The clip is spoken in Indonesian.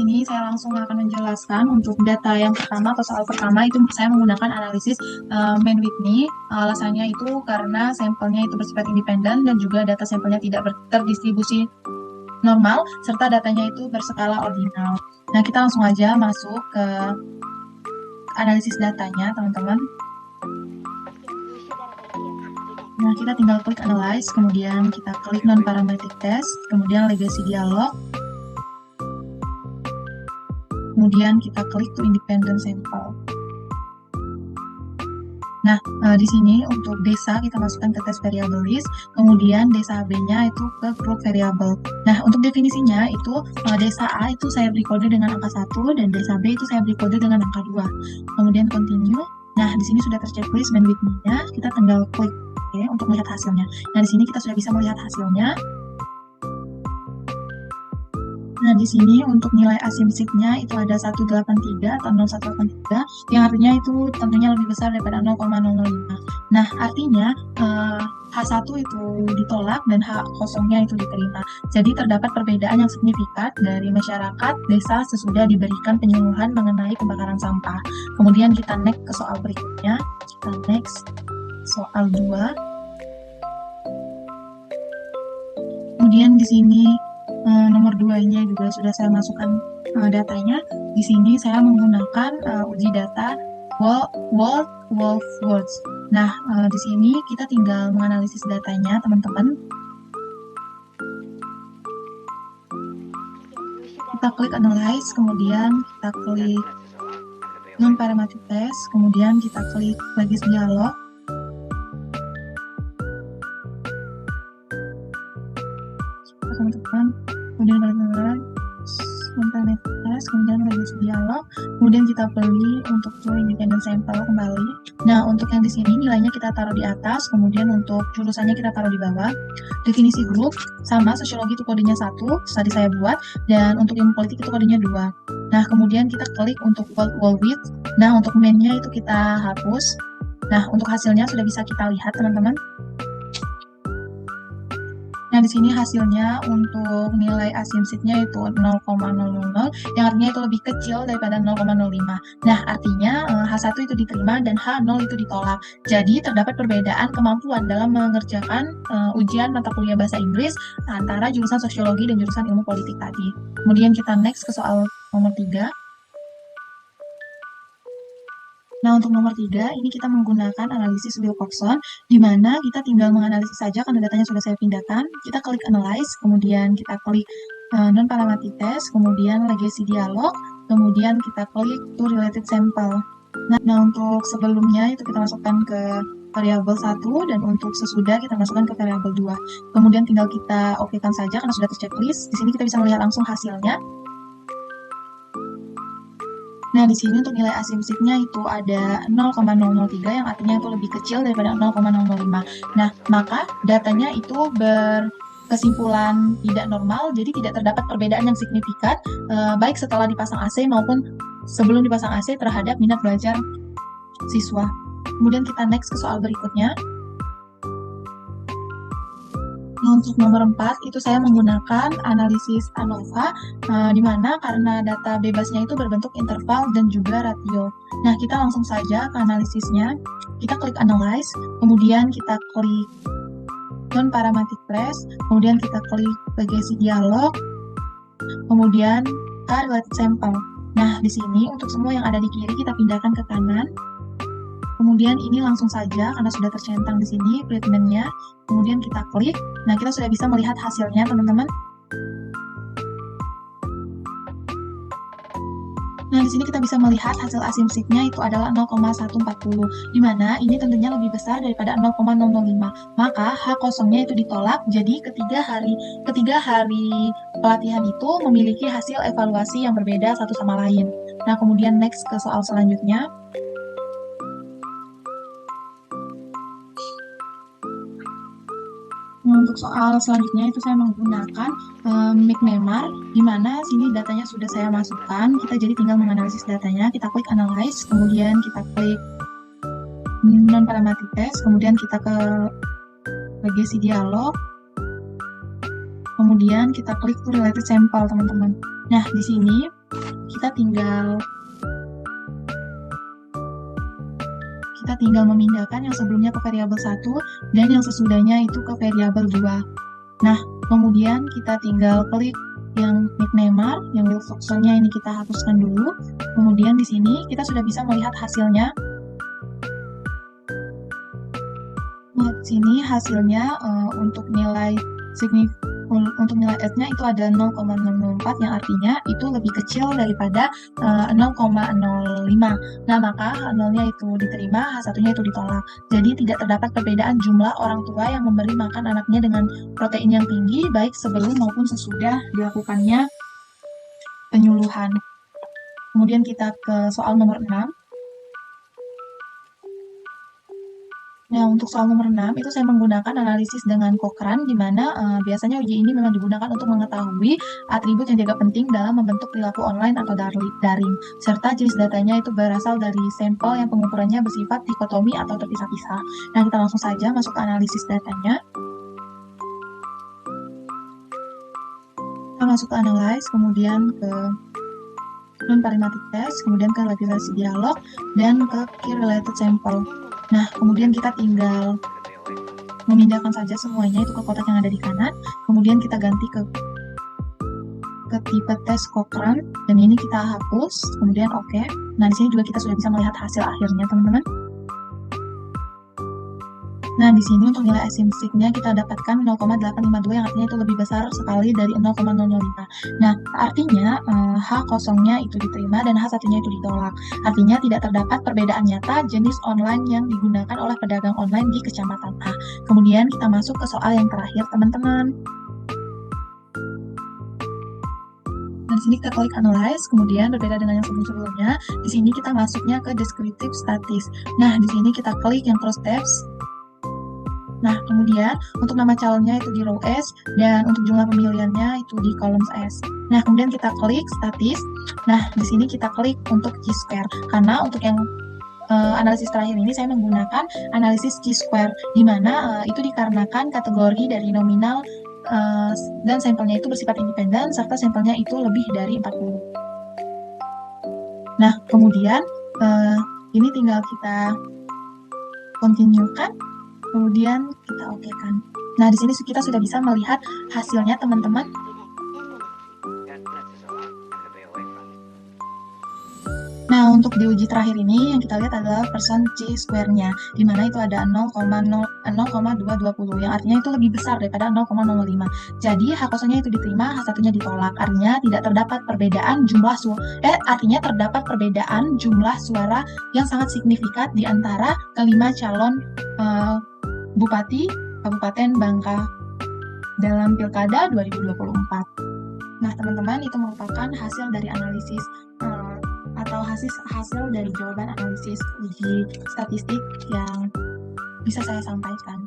sini saya langsung akan menjelaskan untuk data yang pertama atau soal pertama itu saya menggunakan analisis Mann-Whitney. Alasannya itu karena sampelnya itu bersifat independen dan juga data sampelnya tidak terdistribusi normal serta datanya itu berskala ordinal. Nah, kita langsung aja masuk ke analisis datanya, teman-teman. Nah, kita tinggal klik analyze, kemudian kita klik non-parametric test, kemudian legacy dialog, kemudian kita klik to independent sample. Nah, di sini untuk desa kita masukkan ke test variable list, kemudian desa AB-nya itu ke group variable. Nah, untuk definisinya itu desa A itu saya beri kode dengan angka 1 dan desa B itu saya beri kode dengan angka 2. Kemudian continue. Nah, di sini sudah terchecklist Mann-Whitney-nya, kita tinggal klik oke untuk melihat hasilnya. Nah, di sini kita sudah bisa melihat hasilnya. Nah, di sini untuk nilai asymmetric-nya itu ada 183 atau 0183, yang artinya itu tentunya lebih besar daripada 0,005. Nah, artinya H1 itu ditolak dan H0-nya itu diterima. Jadi terdapat perbedaan yang signifikan dari masyarakat desa sesudah diberikan penyuluhan mengenai pembakaran sampah. Kemudian kita next ke soal berikutnya. Kita next soal 2. Kemudian di sini nomor 2-nya juga sudah saya masukkan datanya. Di sini saya menggunakan uji data Wolf-Words. Nah, di sini kita tinggal menganalisis datanya, teman-teman. Kita klik analyze, kemudian kita klik non-parametric test, kemudian kita klik legacy dialog. Teman-teman, kemudian non-parametric test, kemudian legacy dialog, kemudian kita pilih untuk to independent sample kembali. Nah, untuk yang di sini nilainya kita taruh di atas, kemudian untuk jurusannya kita taruh di bawah. Definisi grup sama, sosiologi itu kodenya 1, tadi saya buat, dan untuk ilmu politik itu kodenya 2. Nah, kemudian kita klik untuk wall width. Nah, untuk main-nya itu kita hapus. Nah, untuk hasilnya sudah bisa kita lihat, teman-teman. Nah, di sini hasilnya untuk nilai asymmetric-nya itu 0,000, yang artinya itu lebih kecil daripada 0,05. Nah, artinya H1 itu diterima dan H0 itu ditolak. Jadi, terdapat perbedaan kemampuan dalam mengerjakan ujian mata kuliah bahasa Inggris antara jurusan sosiologi dan jurusan ilmu politik tadi. Kemudian kita next ke soal nomor 3. Nah, untuk nomor 3, ini kita menggunakan analisis Wilcoxon, di mana kita tinggal menganalisis saja karena datanya sudah saya pindahkan. Kita klik analyze, kemudian kita klik non-parametric test, kemudian legacy dialog, kemudian kita klik to related sample. Nah, untuk sebelumnya itu kita masukkan ke variabel 1, dan untuk sesudah kita masukkan ke variabel 2. Kemudian tinggal kita okekan saja karena sudah terchecklist. Di sini kita bisa melihat langsung hasilnya. Nah, di sini untuk nilai asymmetric-nya itu ada 0,003, yang artinya itu lebih kecil daripada 0,005. Nah, maka datanya itu berkesimpulan tidak normal, jadi tidak terdapat perbedaan yang signifikan, baik setelah dipasang AC maupun sebelum dipasang AC terhadap minat belajar siswa. Kemudian kita next ke soal berikutnya. Nah, untuk nomor 4 itu saya menggunakan analisis ANOVA, di mana karena data bebasnya itu berbentuk interval dan juga ratio. Nah, kita langsung saja ke analisisnya. Kita klik analyze, kemudian kita klik non-parametric test, kemudian kita klik legacy dialog, kemudian related sample. Nah, di sini untuk semua yang ada di kiri kita pindahkan ke kanan. Kemudian ini langsung saja karena sudah tercentang di sini treatment-nya. Kemudian kita klik. Nah, kita sudah bisa melihat hasilnya, teman-teman. Nah, di sini kita bisa melihat hasil asymmetric-nya itu adalah 0,140, di mana ini tentunya lebih besar daripada 0,005. Maka H0-nya itu ditolak. Jadi ketiga hari pelatihan itu memiliki hasil evaluasi yang berbeda satu sama lain. Nah, kemudian next ke soal selanjutnya. Untuk soal selanjutnya itu saya menggunakan McNemar, di mana sini datanya sudah saya masukkan. Kita jadi tinggal menganalisis datanya. Kita klik analyze, kemudian kita klik non-parametric test, kemudian kita ke legacy dialog, kemudian kita klik to related sample, teman-teman. Nah, di sini kita tinggal memindahkan yang sebelumnya ke variabel 1 dan yang sesudahnya itu ke variabel 2. Nah, kemudian kita tinggal klik yang nicknamer, yang Wilcoxon-nya ini kita hapuskan dulu. Kemudian di sini kita sudah bisa melihat hasilnya. Nah, di sini hasilnya untuk nilai S-nya itu ada 0,004 yang artinya itu lebih kecil daripada 0,05. Nah, maka H0-nya itu diterima, H1-nya itu ditolak. Jadi tidak terdapat perbedaan jumlah orang tua yang memberi makan anaknya dengan protein yang tinggi baik sebelum maupun sesudah dilakukannya penyuluhan. Kemudian kita ke soal nomor 6. Nah, untuk soal nomor 6, itu saya menggunakan analisis dengan Cochrane, di mana biasanya uji ini memang digunakan untuk mengetahui atribut yang dianggap penting dalam membentuk perilaku online atau daring, serta jenis datanya itu berasal dari sampel yang pengukurannya bersifat dikotomi atau terpisah-pisah. Nah, kita langsung saja masuk ke analisis datanya. Kita masuk ke analyze, kemudian ke non-parametric test, kemudian ke regulasi dialog, dan ke key related sample. Nah, kemudian kita tinggal memindahkan saja semuanya itu ke kotak yang ada di kanan. Kemudian kita ganti ke tipe tes Cochrane, dan ini kita hapus. Kemudian oke. Nah, di sini juga kita sudah bisa melihat hasil akhirnya, teman-teman. Nah, di sini untuk nilai asymptoticnya kita dapatkan 0,852 yang artinya itu lebih besar sekali dari 0,005. Nah, artinya H0-nya itu diterima dan H1-nya itu ditolak. Artinya tidak terdapat perbedaan nyata jenis online yang digunakan oleh pedagang online di kecamatan A. Kemudian kita masuk ke soal yang terakhir, teman-teman. Nah, di sini kita klik analyze, kemudian berbeda dengan yang sebelum-sebelumnya, di sini kita masuknya ke descriptive statis. Nah, di sini kita klik yang cross tabs. Nah, kemudian untuk nama calonnya itu di row S, dan untuk jumlah pemilihannya itu di kolom S. Nah, kemudian kita klik statis. Nah, di sini kita klik untuk chi-square, karena untuk yang analisis terakhir ini saya menggunakan analisis chi-square, di mana itu dikarenakan kategori dari nominal dan sampelnya itu bersifat independen, serta sampelnya itu lebih dari 40. Nah, kemudian ini tinggal kita continue-kan. Kemudian kita oke-kan. Nah, di sini kita sudah bisa melihat hasilnya, teman-teman. Nah, untuk di uji terakhir ini yang kita lihat adalah persen chi-square-nya, di mana itu ada 0,220, yang artinya itu lebih besar daripada 0,05. Jadi H0-nya itu diterima, H1-nya ditolak. Artinya tidak terdapat perbedaan terdapat perbedaan jumlah suara yang sangat signifikan di antara kelima calon Bupati Kabupaten Bangka dalam Pilkada 2024. Nah, teman-teman, itu merupakan hasil dari analisis atau hasil dari jawaban analisis uji statistik yang bisa saya sampaikan.